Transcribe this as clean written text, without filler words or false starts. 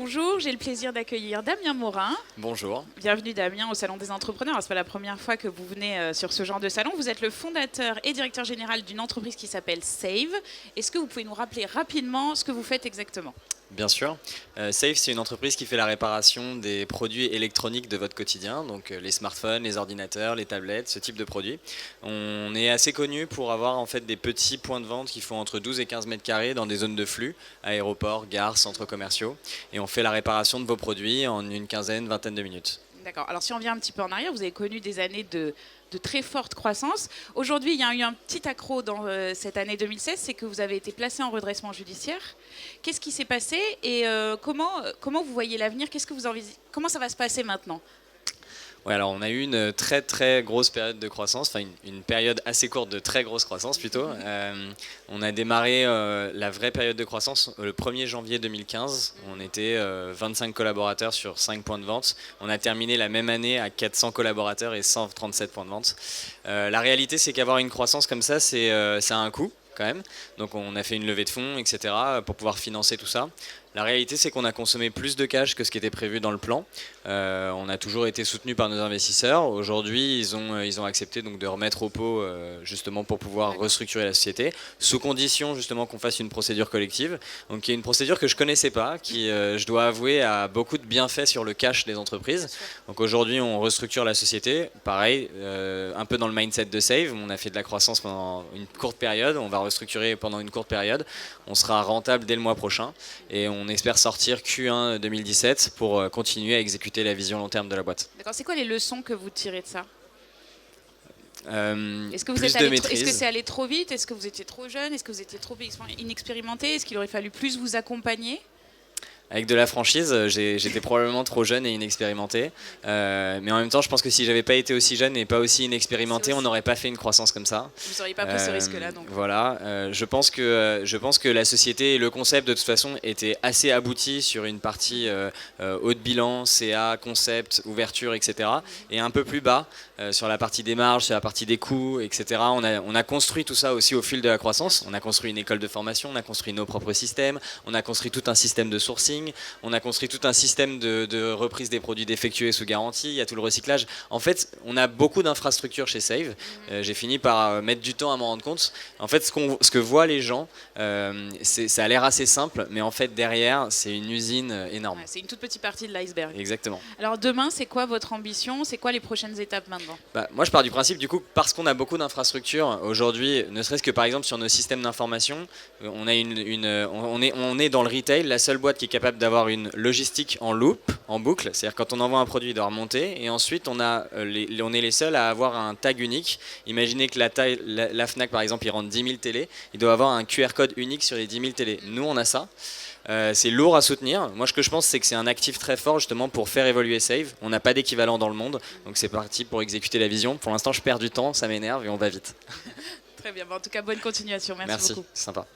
Bonjour, j'ai le plaisir d'accueillir Damien Morin. Bonjour. Bienvenue Damien au Salon des entrepreneurs. Ce n'est pas la première fois que vous venez sur ce genre de salon. Vous êtes le fondateur et directeur général d'une entreprise qui s'appelle Save. Est-ce que vous pouvez nous rappeler rapidement ce que vous faites exactement ? Bien sûr. Save, c'est une entreprise qui fait la réparation des produits électroniques de votre quotidien, donc les smartphones, les ordinateurs, les tablettes, ce type de produits. On est assez connu pour avoir en fait des petits points de vente qui font entre 12 et 15 mètres carrés dans des zones de flux, aéroports, gares, centres commerciaux, et on fait la réparation de vos produits en une quinzaine, vingtaine de minutes. D'accord. Alors si on vient un petit peu en arrière, vous avez connu des années de très forte croissance. Aujourd'hui, il y a eu un petit accroc dans cette année 2016, c'est que vous avez été placé en redressement judiciaire. Qu'est-ce qui s'est passé et comment vous voyez l'avenir ? Comment ça va se passer maintenant ? Ouais, alors on a eu une très très grosse période de croissance, enfin une période assez courte de très grosse croissance plutôt. On a démarré la vraie période de croissance le 1er janvier 2015. On était 25 collaborateurs sur 5 points de vente. On a terminé la même année à 400 collaborateurs et 137 points de vente. La réalité, c'est qu'avoir une croissance comme ça, ça a un coût quand même. Donc on a fait une levée de fonds, etc. pour pouvoir financer tout ça. La réalité, c'est qu'on a consommé plus de cash que ce qui était prévu dans le plan. On a toujours été soutenu par nos investisseurs. Aujourd'hui, ils ont accepté donc de remettre au pot justement pour pouvoir restructurer la société, sous condition justement qu'on fasse une procédure collective. Donc il y a une procédure que je connaissais pas, qui, je dois avouer, a beaucoup de bienfaits sur le cash des entreprises. Donc aujourd'hui, on restructure la société. Pareil, un peu dans le mindset de Save. On a fait de la croissance pendant une courte période. On va restructurer pendant une courte période. On sera rentable dès le mois prochain. Et on espère sortir Q1 2017 pour continuer à exécuter la vision long terme de la boîte. D'accord. C'est quoi les leçons que vous tirez de ça ? Est-ce que Est-ce que c'est allé trop vite ? Est-ce que vous étiez trop jeune ? Est-ce que vous étiez trop inexpérimenté ? Est-ce qu'il aurait fallu plus vous accompagner ? Avec de la franchise, j'étais probablement trop jeune et inexpérimenté. Mais en même temps, je pense que si j'avais pas été aussi jeune et pas aussi inexpérimenté, on n'aurait pas fait une croissance comme ça. Vous n'auriez pas pris ce risque-là, donc. Voilà. Je pense que la société et le concept, de toute façon, étaient assez aboutis sur une partie haut de bilan, CA, concept, ouverture, etc. Et un peu plus bas sur la partie des marges, sur la partie des coûts, etc. On a construit tout ça aussi au fil de la croissance. On a construit une école de formation, on a construit nos propres systèmes, on a construit tout un système de sourcing. On a construit tout un système de reprise des produits défectueux sous garantie, il y a tout le recyclage. En fait, on a beaucoup d'infrastructures chez Save. J'ai fini par mettre du temps à m'en rendre compte. En fait, ce que voient les gens, ça a l'air assez simple, mais en fait, derrière, c'est une usine énorme. Ouais, c'est une toute petite partie de l'iceberg. Exactement. Alors demain, c'est quoi votre ambition ? C'est quoi les prochaines étapes maintenant ? Moi, je pars du principe, du coup, parce qu'on a beaucoup d'infrastructures aujourd'hui, ne serait-ce que par exemple sur nos systèmes d'information, on est dans le retail, la seule boîte qui est capable d'avoir une logistique en loop, en boucle, c'est-à-dire quand on envoie un produit, il doit remonter, et ensuite on est les seuls à avoir un tag unique. Imaginez que la Fnac par exemple, il rentre 10 000 télés, il doit avoir un QR code unique sur les 10 000 télés. Nous, on a ça. C'est lourd à soutenir. Moi, ce que je pense, c'est que c'est un actif très fort justement pour faire évoluer Save. On n'a pas d'équivalent dans le monde, donc c'est parti pour exécuter la vision. Pour l'instant, je perds du temps, ça m'énerve et on va vite. Très bien. En tout cas, bonne continuation. Merci beaucoup. C'est sympa.